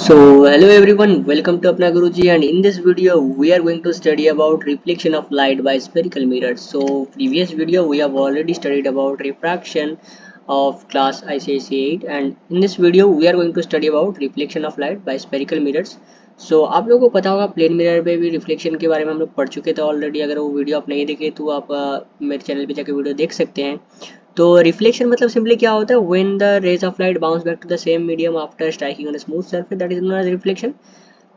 Hello everyone, welcome to Apna Guruji, and in this video we are going to study about reflection of light by spherical mirrors. So previous video we have already studied about refraction of class ICSE 8, and in this video we are going to study about reflection of light by spherical mirrors. So आप लोगों को पता होगा plane mirror पे भी reflection के बारे में हम लोग पढ़ चुके थे ऑलरेडी। अगर वो वीडियो आप नहीं देखे तो आप मेरे चैनल पे जाकर वीडियो देख सकते हैं। तो रिफ्लेक्शन मतलब सिंपली क्या होता है, when the rays of light bounce back to the same medium after striking on a smooth surface, that is known as reflection.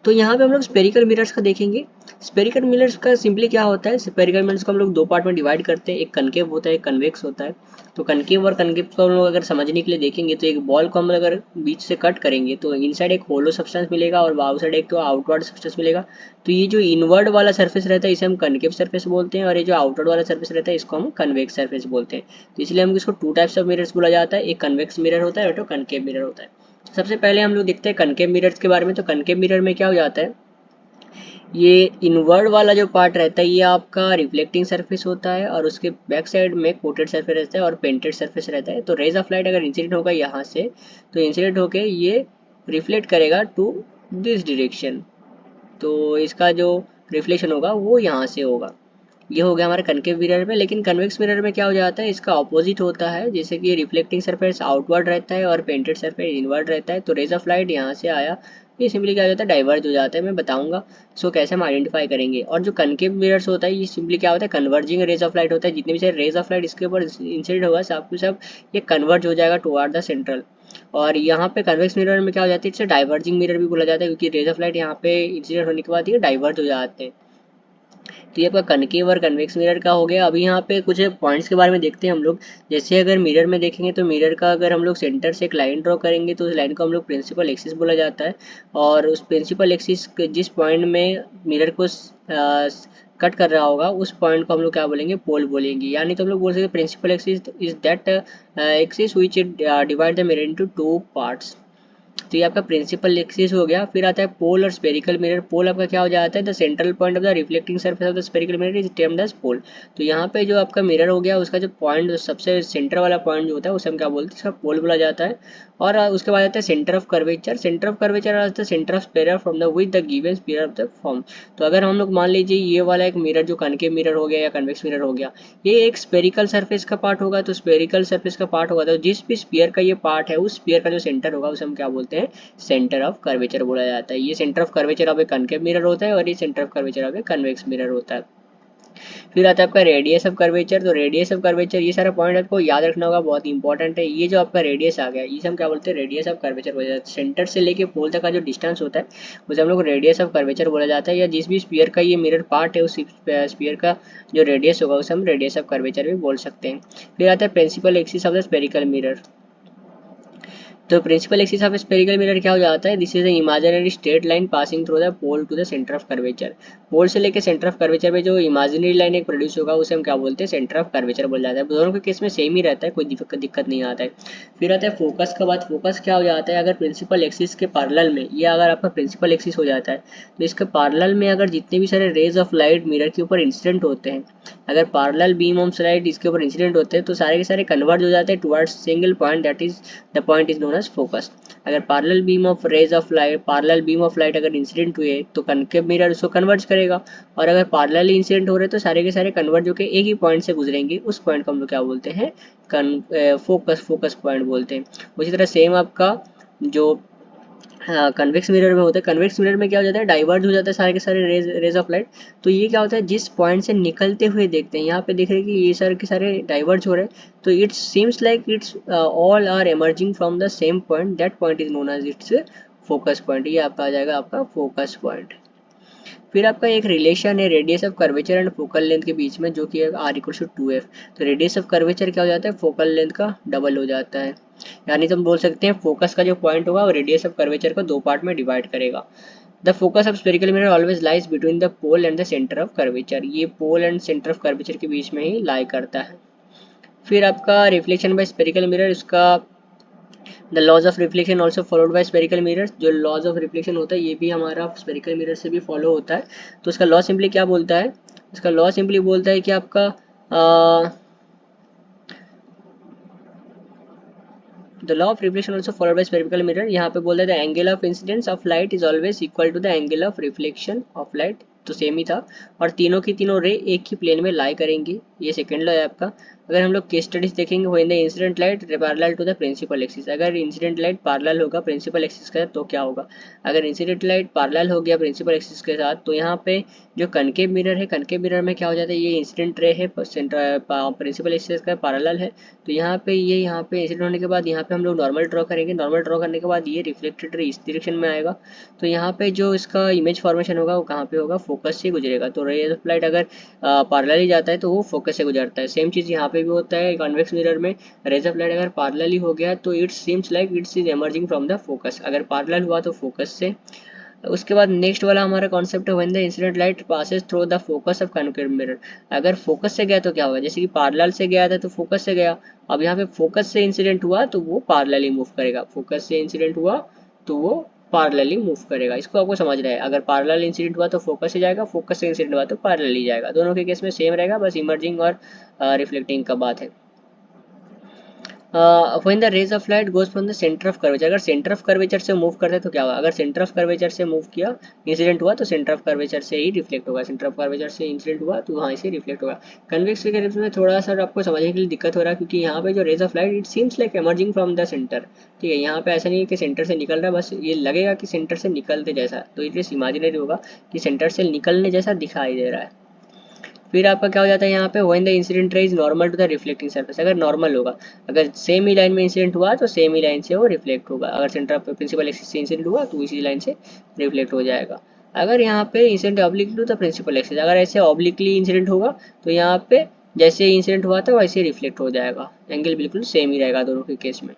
तो यहाँ पे हम लोग स्पेरिकल मिरर्स का देखेंगे। स्पेरिकल मिरर्स का सिंपली क्या होता है, स्पेरिकल मिरर्स को हम लोग दो पार्ट में डिवाइड करते हैं, एक कनकेव होता है, एक कन्वेक्स होता है। तो कनकेव और कन्वेक्स को हम लोग अगर समझने के लिए देखेंगे तो एक बॉल को हम अगर बीच से कट करेंगे तो इनसाइड एक होलो सब्सटेंस मिलेगा और आउटसाइड एक तो आउटवर्ड सब्सटेंस मिलेगा। तो ये जो इनवर्ड वाला सरफेस रहता है इसे हम कनकेव सरफेस बोलते हैं, और ये जो आउटवर्ड वाला सरफेस रहता है इसको हम कन्वेक्स सरफेस बोलते हैं। तो इसलिए हम इसको टू टाइप्स ऑफ मिरर्स बोला जाता है, एक कन्वेक्स मिरर होता है और एक कनकेव मिरर होता है। सबसे पहले हम लोग देखते हैं कनकेव मिरर्स के बारे में। तो कनकेव मिरर में क्या हो जाता है, ये इनवर्ड वाला जो पार्ट रहता है ये आपका रिफ्लेक्टिंग सरफेस होता है, और उसके बैक साइड में कोटेड सरफेस रहता है और पेंटेड सरफेस रहता है। तो रेज ऑफ लाइट अगर इंसिडेंट होगा यहाँ से, तो इंसिडेंट होके ये रिफ्लेक्ट करेगा टू दिस डायरेक्शन। तो इसका जो रिफ्लेक्शन होगा वो यहाँ से होगा। ये हो गया हमारे कनकेव मिरर में। लेकिन कन्वेक्स मिरर में क्या हो जाता है, इसका ऑपोजिट होता है। जैसे कि रिफ्लेक्टिंग सरफेस आउटवर्ड रहता है और पेंटेड सरफेस इनवर्ड रहता है। तो रेज ऑफ लाइट यहाँ से आया, ये सिंपली क्या हो जाता है, डाइवर्ज हो जाता है। मैं बताऊंगा इसको कैसे हम आइडेंटिफाई करेंगे। और जो कनकेव मिरर्स होता है ये सिंपली क्या होता है, कन्वर्जिंग रेज ऑफ लाइट होता है। जितने भी सारे रेज ऑफ लाइट इसके ऊपर इंसिडेंट होगा सब कुछ सब ये कन्वर्ज हो जाएगा टुवर्ड द सेंट्रल। और यहाँ पे कन्वेक्स मिरर में क्या हो जाता है, इसे डाइवर्जिंग मिरर भी बोला जाता है, क्योंकि रेज ऑफ लाइट यहाँ पे इंसिडेंट होने के बाद ये डाइवर्ज हो जाते हैं। तो ये आपका कनकेव और कन्वेक्स मिरर का हो गया। अभी यहाँ पे कुछ पॉइंट्स के बारे में देखते हैं हम लोग। जैसे अगर मिरर में देखेंगे तो मिरर का अगर हम लोग सेंटर से एक लाइन ड्रॉ करेंगे तो उस लाइन को हम लोग प्रिंसिपल एक्सिस बोला जाता है। और उस प्रिंसिपल एक्सिस जिस पॉइंट में मिरर को कट कर रहा होगा उस पॉइंट को हम लोग क्या बोलेंगे, पोल बोलेंगे। यानी तो हम लोग बोल सकते हैं principal axis is that axis which divide the mirror into two parts. तो ये आपका प्रिंसिपल एक्सिस हो गया। फिर आता है पोल और स्पेरिकल मिरर। पोल आपका क्या हो जाता है, the central point of the reflecting surface of the spherical mirror is termed as pole. तो यहाँ पे जो आपका मिरर हो गया उसका जो पॉइंट सबसे सेंटर वाला पॉइंट जो होता है उसे हम क्या बोलते हैं, इसका पोल बोला जाता है। और उसके बाद आता है centre of curvature. Centre of curvature is the centre of sphere from the with the given sphere of the form. तो अगर हम लोग मान लीजिए ये वाला एक मिरर जो कनकेव मिरर हो गया या कन्वेक्स मिरर हो गया, ये एक स्पेरिकल सरफेस का पार्ट होगा। तो स्पेरिकल सरफेस का पार्ट होगा तो जिस भी स्पीयर का ये पार्ट है उस स्पीयर का जो सेंटर होगा उसे हम क्या बोलते हैं, सेंटर ऑफ कर्वेचर बोला जाता है। ये centre of curvature of A concave mirror होता है और ये centre of curvature of a convex mirror होता है। फिर आता है आपका रेडियस ऑफ कर्वेचर। तो रेडियस ऑफ कर्वेचर ये सारा पॉइंट आपको याद रखना होगा, बहुत इंपॉर्टेंट है। ये जो आपका रेडियस आ गया इसे हम क्या बोलते हैं, रेडियस ऑफ कर्वेचर बोला जाता है। सेंटर से लेके पोल तक का जो डिस्टेंस होता है उसे हम लोग रेडियस ऑफ कर्वेचर बोला जाता है। या जिस भी स्पीयर का ये मिरर पार्ट है उस स्पीयर का जो रेडियस होगा उसे हम रेडियस ऑफ कर्वेचर भी बोल सकते हैं। फिर आता है principal axis of the spherical mirror. तो principal axis of spherical mirror क्या हो जाता है, this is an imaginary straight line passing through the pole to the centre of curvature. Pole से लेकर सेंटर ऑफ कर्वेचर में जो इमेजिनरी लाइन एक प्रोड्यूस होगा उसे हम क्या बोलते हैं, सेंटर ऑफ कर्वेचर बोल जाता है। दोनों के केस में सेम ही रहता है, कोई दिक्कत नहीं आता है। फिर आता है फोकस का बात। फोकस क्या हो जाता है, अगर प्रिंसिपल एक्सिस के पैरेलल में, ये अगर आपका प्रिंसिपल एक्सिस हो जाता है तो इसके पैरेलल में अगर जितने भी सारे रेज ऑफ लाइट मिरर के ऊपर इंसिडेंट होते हैं, अगर पैरेलल बीम ऑफ लाइट इसके ऊपर इंसिडेंट होते हैं तो सारे के सारे कन्वर्ट हो जाते हैं towards single point, that is the point is known as focus. अगर parallel beam of rays of light, parallel beam of light अगर इंसिडेंट हुए तो कनकेव मिरर उसको कन्वर्ज करेगा। और अगर पैरेलल इंसिडेंट हो रहे तो सारे के सारे कन्वर्ट जो कि एक ही पॉइंट से गुजरेंगे उस पॉइंट को हम लोग क्या बोलते हैं, फोकस पॉइंट बोलते हैं। उसी तरह सेम आपका जो कन्वेक्स मिरर में होता है, कन्वेक्स मिरर में क्या हो जाता है, डाइवर्ज हो जाता है सारे के सारे रेज ऑफ लाइट। तो ये क्या होता है, जिस पॉइंट से निकलते हुए देखते हैं, यहाँ पे देख रहे हैं कि ये सारे के सारे डाइवर्ज हो रहे हैं, तो it's seems like it's all are emerging from the same point, that point is known as its focus point. ये आपका आ जाएगा आपका फोकस पॉइंट। फिर आपका एक रिलेशन है radius of curvature and focal length के बीच में, जो कि है आर इक्वल टू 2f। तो रेडियस ऑफ कर्वेचर क्या हो जाता है, फोकल लेंथ का डबल हो जाता है। यानी तो हम बोल सकते हैं फोकस का जो पॉइंट होगा वो रेडियस ऑफ कर्वेचर को दो पार्ट में डिवाइड करेगा। The focus of spherical mirror always lies between the pole and the centre of curvature. ये pole and centre of curvature के बीच में ही लाई करता है। फिर आपका रिफ्लेक्शन बाय स्फेरिकल मिरर, इसका the laws of reflection also followed by spherical mirrors. जो लॉज ऑफ रिफ्लेक्शन होता है ये भी हमारा स्पेरिकल मिरर से भी फॉलो होता है। तो उसका लॉ सिंपली क्या बोलता है, इसका लॉ सिंपली बोलता है कि आपका the law of reflection also followed by spherical mirror, यहाँ पे बोल रहे थे angle of incidence of light is always equal to the angle of reflection of light, तो सेम ही था। और तीनों की तीनों रे एक ही प्लेन में लाई करेंगी, ये सेकंड लॉ है आपका। अगर हम लोग केस स्टडीज देखेंगे, when the incident light parallel to the principal axis, अगर इंसिडेंट लाइट पैरेलल होगा प्रिंसिपल एक्सिस के साथ तो क्या होगा, अगर इंसिडेंट लाइट पैरेलल हो गया प्रिंसिपल एक्सिस के साथ तो यहाँ पे जो कनकेव मिरर है, कनकेव मिरर में क्या हो जाता है, ये इंसिडेंट रे है प्रिंसिपल एक्सिस का पैरेलल है, तो यहाँ पे ये यहाँ पे इंसिडेंट होने के बाद यहाँ पे हम लोग नॉर्मल ड्रॉ करेंगे, नॉर्मल ड्रॉ करने के बाद ये रिफ्लेक्टेड रे इस डायरेक्शन में आएगा, तो यहाँ पे जो इसका इमेज फॉर्मेशन होगा वो कहाँ पे होगा, फोकस से गुजरेगा। तो रेज ऑफ लाइट अगर पैरेलली जाता है तो वो फोकस से गुजरता है। सेम चीज़ यहाँ पे भी होता है कॉन्वेक्स मिरर में, रेज ऑफ लाइट अगर पैरेलली हो गया तो it seems like it's is emerging from the focus, अगर पैरेलल हुआ तो फोकस से। उसके बाद नेक्स्ट वाला हमारा कॉन्सेप्ट है when the incident light passes through the focus of concave mirror, अगर फोकस से गया तो क्या होगा, जैसे कि पैरेलल से गया था तो फोकस से गया, अब यहाँ पे फोकस से इंसिडेंट हुआ तो वो पैरेलली मूव करेगा, फोकस से इंसिडेंट हुआ तो वो पैरेलली मूव करेगा। इसको आपको समझना है, अगर पैरेलल इंसिडेंट हुआ तो फोकस से जाएगा, फोकस से इंसिडेंट हुआ तो पैरेलली जाएगा, दोनों के केस में सेम रहेगा, बस इमर्जिंग और रिफ्लेक्टिंग का बात है। When the rays of light goes from the centre of curvature, अगर सेंटर ऑफ कर्वेचर से मूव करते हैं तो क्या होगा, अगर सेंटर ऑफ कर्वेचर से मूव किया इंसिडेंट हुआ तो सेंटर ऑफ कर्वेचर से ही रिफ्लेक्ट होगा, सेंटर ऑफ कर्वेचर से इंसिडेंट हुआ तो वहाँ से रिफ्लेक्ट होगा। कन्वेक्स के केस में थोड़ा सा आपको समझने के लिए दिक्कत हो रहा है, क्योंकि यहाँ पे जो rays of light it seems like emerging from the centre, ठीक है, यहाँ पे ऐसा नहीं है कि सेंटर से निकल रहा है, बस ये लगेगा कि सेंटर से निकलते जैसा, तो इट इज इमेजिनरी होगा कि सेंटर से निकलने जैसा दिखाई दे रहा है। फिर आपका क्या हो जाता है यहाँ पे when the incident ray is normal to the reflecting surface, अगर नॉर्मल होगा, अगर सेम ही लाइन में इंसिडेंट हुआ तो सेम ही लाइन से वो रिफ्लेक्ट होगा, अगर सेंटर ऑफ प्रिंसिपल एक्सिस से इंसिडेंट हुआ तो इसी लाइन से रिफ्लेक्ट हो जाएगा। अगर यहाँ पे incident obliquely to the principal axis, अगर ऐसे ऑब्लिकली इंसिडेंट होगा तो यहाँ पे जैसे इंसिडेंट हुआ था वैसे रिफ्लेक्ट हो जाएगा, एंगल बिल्कुल सेम ही रहेगा दोनों के केस में।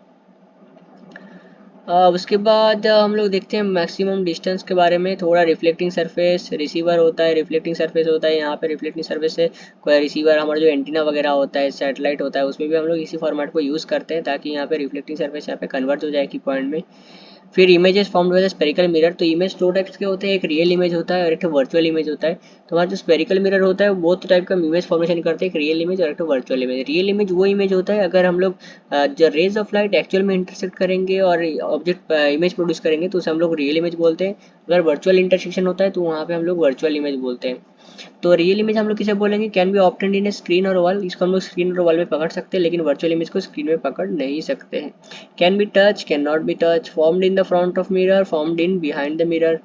उसके बाद हम लोग देखते हैं मैक्सिमम डिस्टेंस के बारे में थोड़ा। रिफ्लेक्टिंग सरफेस रिसीवर होता है, रिफ्लेक्टिंग सरफेस होता है, यहाँ पे रिफ्लेक्टिंग सरफेस से कोई रिसीवर हमारा जो एंटीना वगैरह होता है, सैटेलाइट होता है, उसमें भी हम लोग इसी फॉर्मेट को यूज़ करते हैं ताकि यहाँ पे रिफ्लेक्टिंग सरफेस यहाँ पे कन्वर्ट हो जाए की पॉइंट में। फिर images formed by the spherical mirror, तो इमेज दो टाइप्स के होते हैं, एक रियल इमेज होता है और एक वर्चुअल इमेज होता है। तो हमारा जो स्पेरिकल मिरर होता है वो तो टाइप का इमेज फॉर्मेशन करते हैं, एक रियल इमेज और एक वर्चुअल इमेज। रियल इमेज वो इमेज होता है अगर हम लोग जो रेज ऑफ लाइट एक्चुअल में इंटरसेक्ट करेंगे और ऑब्जेक्ट इमेज प्रोड्यूस करेंगे तो उसे हम लोग रियल इमेज बोलते हैं। अगर वर्चुअल इंटरसेक्शन होता है तो वहाँ पे हम लोग वर्चुअल इमेज बोलते हैं। तो रियल इमेज हम लोग किसे बोलेंगे, can be obtained in A screen और वॉल, इसको हम लोग स्क्रीन और वॉल में पकड़ सकते हैं, लेकिन वर्चुअल इमेज को स्क्रीन में पकड़ नहीं सकते हैं। Can be touch, can not be touch, formed in the front of mirror, formed in behind the mirror,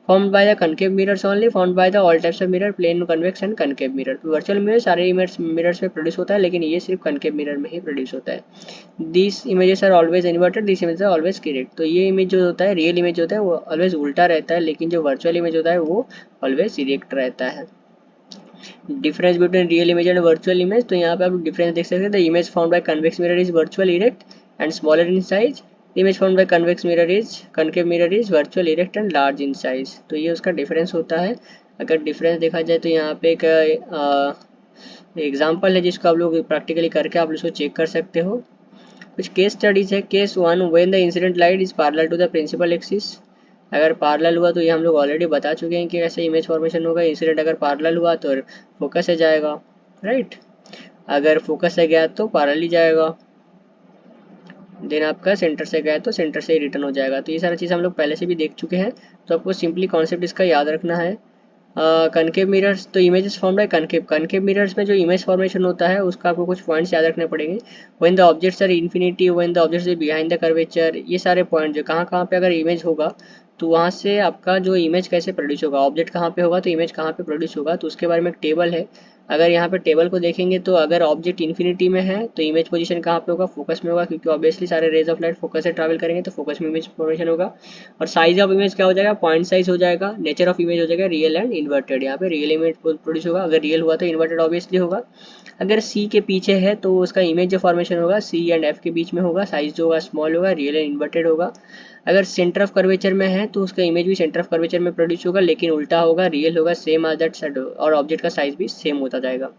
formed by the concave mirrors only, formed by the all types of mirror, plane convex and concave mirror। तो virtual mirror सारे mirrors में produce होता है, लेकिन ये सिर्फ concave mirror में ही produce होता है। This images are always inverted, this image are always correct. तो ये इमेज जो होता है, रियल इमेज होता है, वो ऑलवेज उल्टा रहता है, लेकिन जो वर्चुअल इमेज होता है वो ऑलवेज इरेक्ट रहता है। Difference between real image and virtual image, तो यहाँ पे आप डिफरेंस देख सकते हैं। The image found by convex mirror is virtual erect and smaller in size, image found by convex mirror is concave mirror is virtual erect and large in size. तो ये उसका डिफरेंस होता है। अगर डिफरेंस देखा जाए तो यहाँ पे एक एग्जाम्पल है जिसको आप लोग प्रैक्टिकली करके आप इसको चेक कर सकते हो। कुछ केस स्टडीज है। Case 1, when the incident light is parallel to the principal axis, अगर पैरेलल हुआ तो ये हम लोग ऑलरेडी बता चुके हैं कि ऐसे इमेज फॉर्मेशन होगा। इंसिडेंट अगर पैरेलल हुआ तो फोकस से जाएगा, राइट, अगर फोकस से गया तो पैरेलली जाएगा, देन आपका सेंटर से गया तो सेंटर से ही रिटर्न हो जाएगा। तो ये सारी चीज़ हम लोग पहले से भी देख चुके हैं, तो आपको सिंपली कॉन्सेप्ट इसका याद रखना है। कनकेव मिरर्स, तो images form by concave, concave mirrors में जो इमेज फॉर्मेशन होता है उसका आपको कुछ पॉइंट्स याद रखने पड़ेंगे। When the objects are infinity, when the objects are behind the curvature, ये सारे पॉइंट जो कहाँ पे अगर इमेज होगा तो वहाँ से आपका जो इमेज कैसे प्रोड्यूस होगा, ऑब्जेक्ट कहाँ पे होगा तो इमेज कहाँ पे प्रोड्यूस होगा, तो उसके बारे में एक टेबल है। अगर यहाँ पे टेबल को देखेंगे तो अगर ऑब्जेक्ट इन्फिनिटी में है तो इमेज पोजीशन कहाँ पे होगा, फोकस में होगा, क्योंकि ऑब्वियसली सारे रेज ऑफ लाइट फोकस से ट्रैवल करेंगे तो फोकस में इमेज फॉर्मेशन होगा। और साइज ऑफ इमेज क्या हो जाएगा, पॉइंट साइज हो जाएगा। नेचर ऑफ इमेज हो जाएगा रियल एंड इन्वर्टेड, यहाँ पे रियल इमेज प्रोड्यूस होगा, अगर रियल हुआ तो इन्वर्टेड ऑब्वियसली होगा। अगर सी के पीछे है तो उसका इमेज जो फॉर्मेशन होगा सी एंड एफ के बीच में होगा, साइज जो होगा स्मॉल होगा, रियल एंड इन्वर्टेड होगा। अगर सेंटर ऑफ कर्वेचर में है तो उसका इमेज भी सेंटर ऑफ कर्वेचर में प्रोड्यूस होगा, लेकिन उल्टा होगा, रियल होगा सेम एज दैट साइड, और ऑब्जेक्ट का साइज भी सेम होता जाएगा।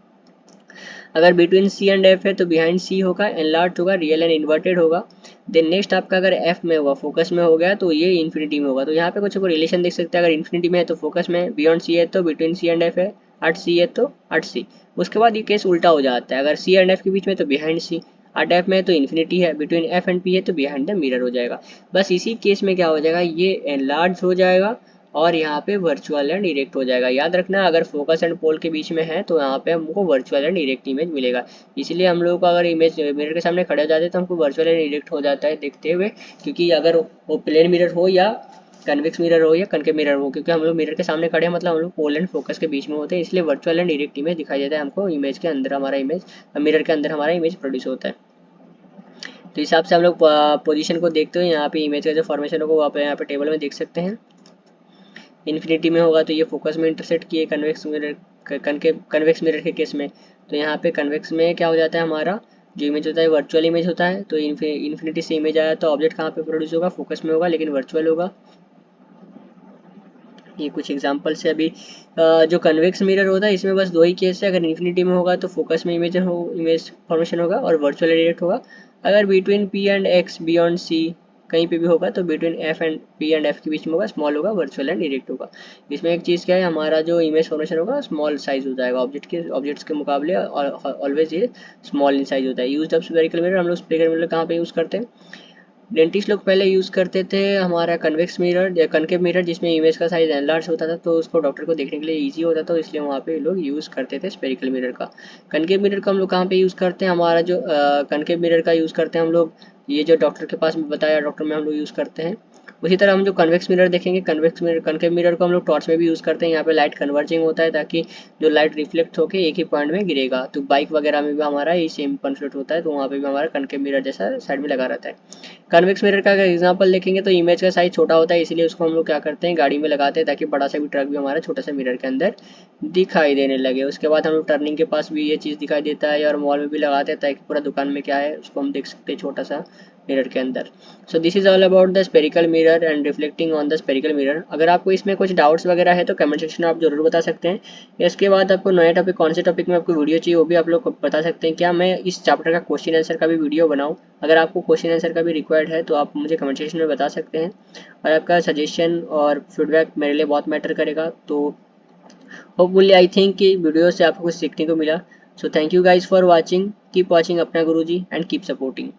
अगर बिटवीन सी एंड एफ है तो बिहाइंड सी होगा, एनलार्ज होगा, रियल एंड इन्वर्टेड होगा। देन नेक्स्ट आपका अगर एफ में होगा, फोकस में हो गया तो ये इन्फिनिटी में होगा। तो यहाँ पे कुछ रिलेशन देख सकते हैं, अगर इन्फिनिटी में है तो फोकस में, बियॉन्ड सी है तो बिटवीन सी एंड एफ है, एट सी है तो एट सी। उसके बाद ये केस उल्टा हो जाता है, अगर सी एंड एफ के बीच में तो बिहाइंड सी, RDF में है तो इन्फिनिटी है, बिटवीन F एंड P है तो बिहाइंड द मिरर हो जाएगा। बस इसी केस में क्या हो जाएगा, ये एनलार्ज हो जाएगा और यहाँ पे वर्चुअल एंड इरेक्ट हो जाएगा। याद रखना अगर फोकस एंड पोल के बीच में है तो यहाँ पे हमको वर्चुअल एंड इरेक्ट इमेज मिलेगा। इसलिए हम लोग को अगर इमेज मिरर के सामने खड़े हो जाते हैं तो हमको वर्चुअल एंड इरेक्ट हो जाता है देखते हुए, क्योंकि अगर वो प्लेन मिरर हो या कन्वेक्स मिरर हो या कनकेव मिरर हो, क्योंकि हम लोग मिरर के सामने खड़े हैं मतलब हम लोग पोल एंड फोकस के बीच में होते हैं, इसलिए वर्चुअल एंड इरेक्ट इमेज दिखाई देता है हमको। इमेज के अंदर हमारा इमेज, मिरर के अंदर हमारा इमेज प्रोड्यूस होता है। तो हिसाब से हम लोग पोजीशन को देखते हुए यहाँ पे इमेज का जो फॉर्मेशन होगा आप यहाँ पे टेबल में देख सकते हैं। इन्फिनिटी में होगा तो ये फोकस में इंटरसेक्ट किए कन्वेक्स मिरर, कन्वेक्स मिरर के केस में तो यहाँ पे कन्वेक्स में क्या हो जाता है, हमारा जो इमेज होता है वर्चुअल इमेज होता है। तो इन्फिनिटी से इमेज आया तो ऑब्जेक्ट कहाँ पे प्रोड्यूस होगा, फोकस में होगा लेकिन वर्चुअल होगा। ये कुछ एग्जांपल से अभी जो कन्वेक्स मिरर होता है इसमें बस दो ही केस है, अगर इन्फिनिटी में होगा तो फोकस में इमेज फॉर्मेशन होगा और वर्चुअल डायरेक्ट होगा। अगर between P and X beyond C कहीं पे भी होगा तो between F and P and F के बीच में होगा, स्मॉल होगा, वर्चुअल एंड डायरेक्ट होगा। इसमें एक चीज़ क्या है, हमारा जो इमेज फॉर्मेशन होगा स्मॉल साइज हो जाएगा ऑब्जेक्ट्स के मुकाबले, और ऑलवेज ये स्मॉल इन साइज होता है। यूज ऑफ स्फेरिकल मिरर, हम लोग स्फेरिकल मिरर कहाँ पे यूज़ करते हैं, डेंटिस्ट लोग पहले यूज़ करते थे हमारा कन्वेक्स मिरर या कनकेव मिरर जिसमें इमेज का साइज एनलार्ज होता था तो उसको डॉक्टर को देखने के लिए इजी होता था, इसलिए वहाँ पे लोग यूज़ करते थे स्पेरिकल मिरर का। कनकेव मिरर को हम लोग कहाँ पे यूज़ करते हैं, हमारा जो कनकेव मिरर का यूज़ करते हैं हम लोग, ये जो डॉक्टर के पास बताया डॉक्टर में हम लोग यूज़ करते हैं। उसी तरह हम जो कन्वेक्स मिरर देखेंगे, कन्वेक्स मिरर कनकेव मिरर को हम लोग टॉर्च में भी यूज़ करते हैं। यहाँ पे लाइट कन्वर्जिंग होता है ताकि जो लाइट रिफ्लेक्ट होकर एक ही पॉइंट में गिरेगा। तो बाइक वगैरह में भी हमारा ये सेम कॉन्सेप्ट होता है, तो वहाँ पे भी हमारा कनकेव मिरर जैसा साइड में लगा रहता है। कन्वेक्स मिरर का अगर एग्जांपल देखेंगे तो इमेज का साइज छोटा होता है, इसलिए उसको हम लोग क्या करते हैं गाड़ी में लगाते हैं ताकि बड़ा सा भी ट्रक भी हमारा छोटा सा मिरर के अंदर दिखाई देने लगे। उसके बाद हम लोग टर्निंग के पास भी ये चीज़ दिखाई देता है और मॉल में भी लगाते हैं ताकि पूरा दुकान में क्या है उसको हम देख सकते हैं छोटा सा मिरर के अंदर। So this is all about the spherical mirror and reflecting on the spherical mirror. अगर आपको इसमें कुछ डाउट्स वगैरह है तो कमेंट सेक्शन में आप जरूर बता सकते हैं। इसके बाद आपको नया टॉपिक कौन से टॉपिक में आपको वीडियो चाहिए वो भी आप लोग बता सकते हैं। क्या मैं इस चैप्टर का क्वेश्चन आंसर का भी वीडियो बनाऊं, अगर आपको क्वेश्चन आंसर का भी रिक्वायर्ड है तो आप मुझे कमेंट सेक्शन में बता सकते हैं, और आपका सजेशन और फीडबैक मेरे लिए बहुत मैटर करेगा। तो होपफुली आई थिंक कि वीडियो से आपको कुछ सीखने को मिला। So thank you guys for watching, keep watching अपना गुरुजी एंड कीप सपोर्टिंग।